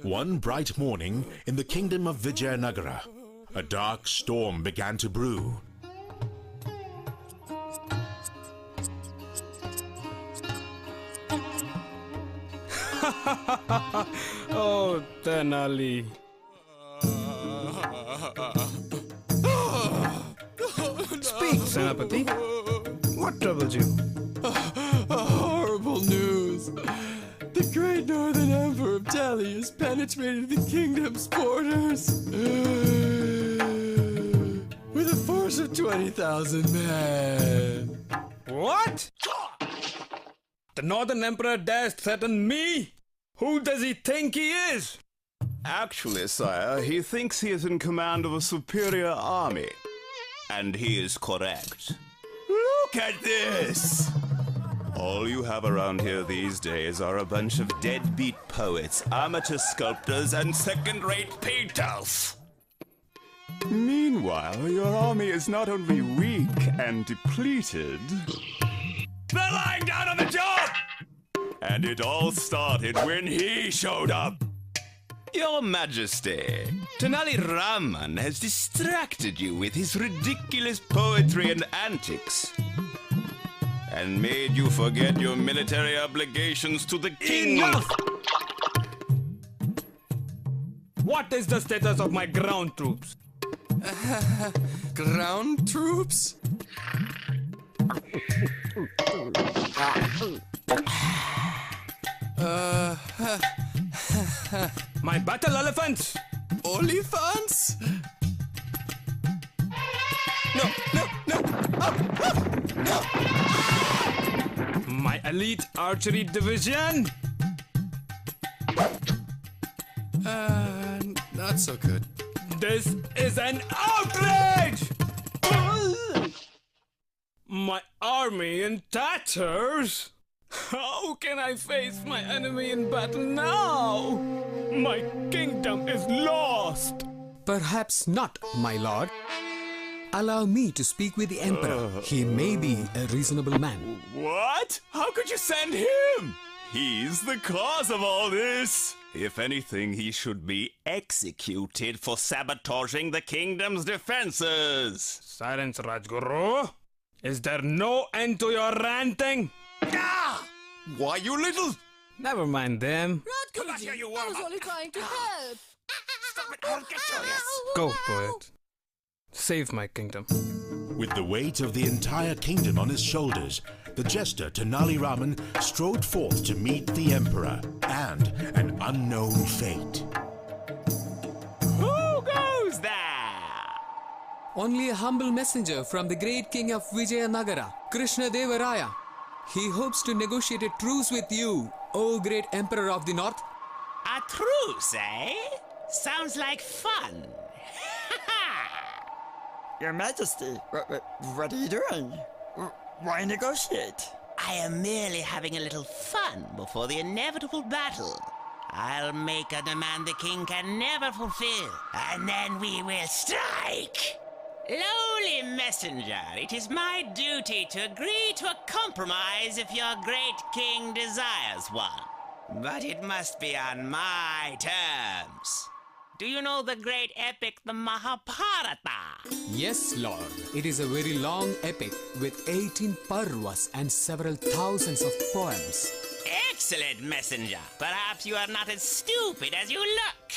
One bright morning in the kingdom of Vijayanagara, a dark storm began to brew. Oh, Tenali. Speak, Senapati. What troubles you? Horrible news. The great northern emperor of Delhi has penetrated the kingdom's borders with a force of 20,000 men. What? The Northern Emperor dares threaten me? Who does he think he is? Actually, sire, he thinks he is in command of a superior army. And he is correct. Look at this! All you have around here these days are a bunch of deadbeat poets, amateur sculptors, and second-rate painters. Meanwhile, your army is not only weak and depleted, they're lying down on the job! And it all started when he showed up. Your Majesty, Tenali Raman has distracted you with his ridiculous poetry and antics, and made you forget your military obligations to the king. Enough! What is the status of my ground troops? Ground troops? My battle elephants? Olifants? No! No! My elite archery division? Not so good. This is an outrage! My army in tatters? How can I face my enemy in battle now? My kingdom is lost! Perhaps not, my lord. Allow me to speak with the Emperor. He may be a reasonable man. What? How could you send him? He's the cause of all this. If anything, he should be executed for sabotaging the kingdom's defenses. Silence, Rajguru. Is there no end to your ranting? Ah! Why, you little... Never mind them. Radguruji, I was only trying to help. Stop it, I'll get you. Go, poet. Save my kingdom. With the weight of the entire kingdom on his shoulders, the jester Tenali Raman strode forth to meet the emperor and an unknown fate. Who goes there? Only a humble messenger from the great king of Vijayanagara, Krishnadevaraya. He hopes to negotiate a truce with you, O great emperor of the north. A truce, eh? Sounds like fun. Your Majesty, what are you doing? Why negotiate? I am merely having a little fun before the inevitable battle. I'll make a demand the king can never fulfill, and then we will strike. Lowly messenger, it is my duty to agree to a compromise if your great king desires one. But it must be on my terms. Do you know the great epic, the Mahabharata? Yes, lord. It is a very long epic with 18 parvas and several thousands of poems. Excellent, messenger. Perhaps you are not as stupid as you look.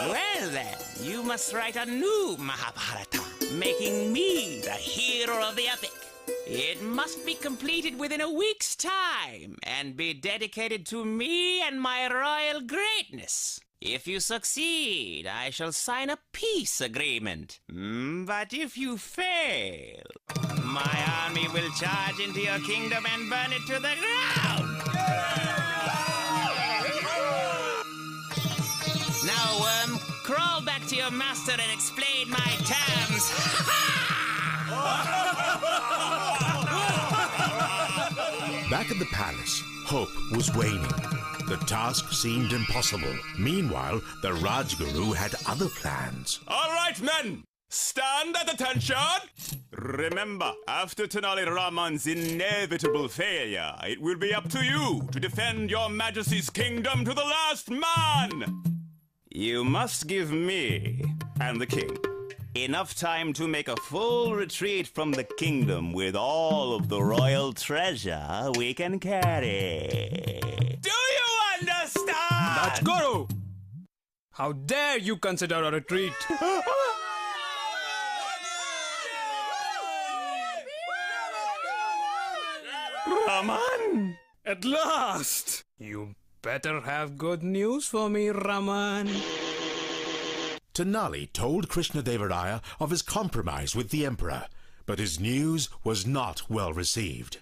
Well then, you must write a new Mahabharata, making me the hero of the epic. It must be completed within a week's time and be dedicated to me and my royal greatness. If you succeed, I shall sign a peace agreement. But if you fail, my army will charge into your kingdom and burn it to the ground. Now, worm, crawl back to your master and explain my terms. Back at the palace, hope was waning. The task seemed impossible. Meanwhile, the Rajguru had other plans. All right, men! Stand at attention! Remember, after Tenali Raman's inevitable failure, it will be up to you to defend your Majesty's kingdom to the last man! You must give me and the king enough time to make a full retreat from the kingdom with all of the royal treasure we can carry. Do you understand? Rajguru! How dare you consider a retreat? Raman! At last! You better have good news for me, Raman. Tenali told Krishnadevaraya of his compromise with the emperor, but his news was not well received.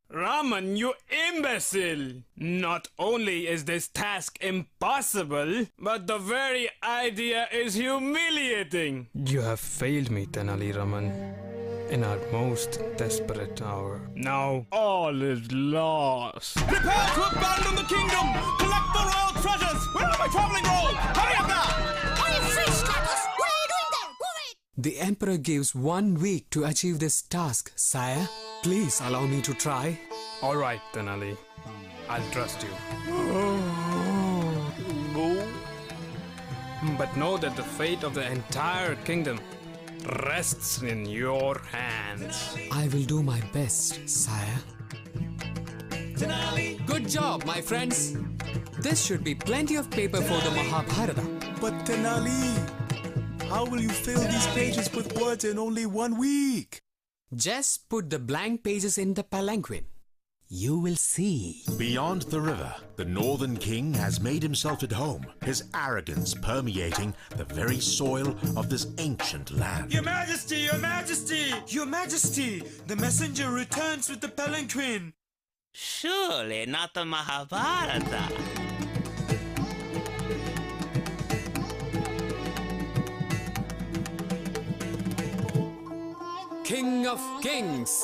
Raman, you imbecile! Not only is this task impossible, but the very idea is humiliating. You have failed me, Tenali Raman, in our most desperate hour. Now all is lost. Prepare to abandon the kingdom! Collect the royal treasures! Where are my traveling rolls? Hurry up now! The emperor gives 1 week to achieve this task, sire. Please allow me to try. All right, Tenali. I'll trust you. But know that the fate of the entire kingdom rests in your hands. I will do my best, sire. Tenali! Good job, my friends. This should be plenty of paper for the Mahabharata. But Tenali, how will you fill these pages with words in only 1 week? Just put the blank pages in the palanquin. You will see. Beyond the river, the northern king has made himself at home, his arrogance permeating the very soil of this ancient land. Your Majesty! Your Majesty! Your Majesty! The messenger returns with the palanquin! Surely not the Mahabharata. King of Kings,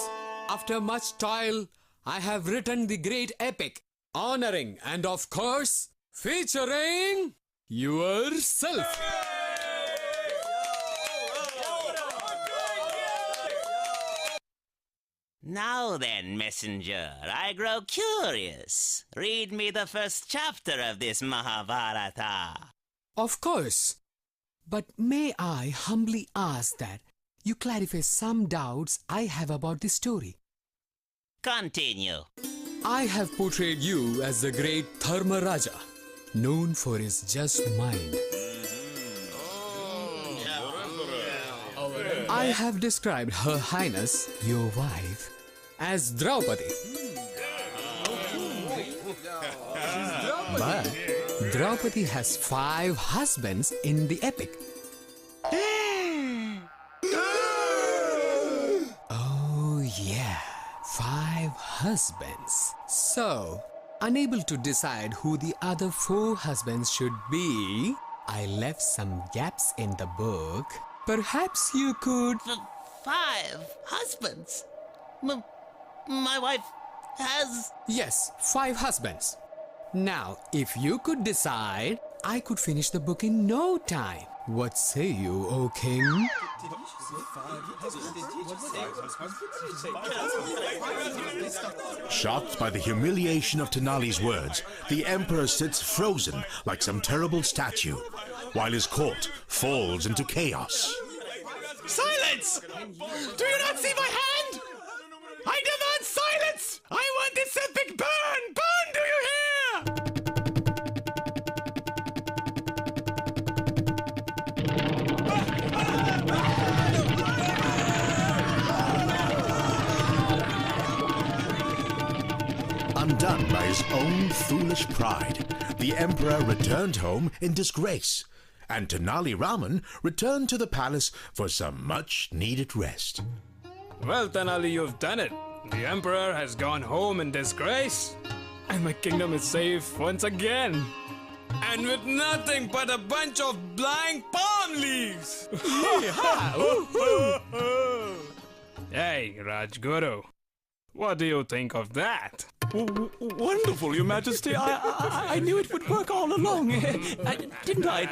after much toil, I have written the great epic, honoring and of course, featuring yourself. Now then, messenger, I grow curious. Read me the first chapter of this Mahabharata. Of course, but may I humbly ask that you clarify some doubts I have about the story. Continue. I have portrayed you as the great Dharmaraja, known for his just mind. I have described Her Highness, your wife, as Draupadi. But Draupadi has 5 husbands in the epic. Oh yeah, 5 husbands. So, unable to decide who the other 4 husbands should be, I left some gaps in the book. Perhaps you could... 5 husbands? My wife has... Yes, 5 husbands. Now, if you could decide, I could finish the book in no time. What say you, O King? Shocked by the humiliation of Tenali's words, the emperor sits frozen like some terrible statue, while his court falls into chaos. Silence! Do you not see my hand? I demand silence! I want this epic burn! Burn, do you hear? Undone by his own foolish pride, the emperor returned home in disgrace, and Tenali Raman returned to the palace for some much-needed rest. Well, Tenali, you've done it. The emperor has gone home in disgrace, and my kingdom is safe once again. And with nothing but a bunch of blank palm leaves. Hey, Rajguru, what do you think of that? Wonderful, Your Majesty. I knew it would work all along, didn't I?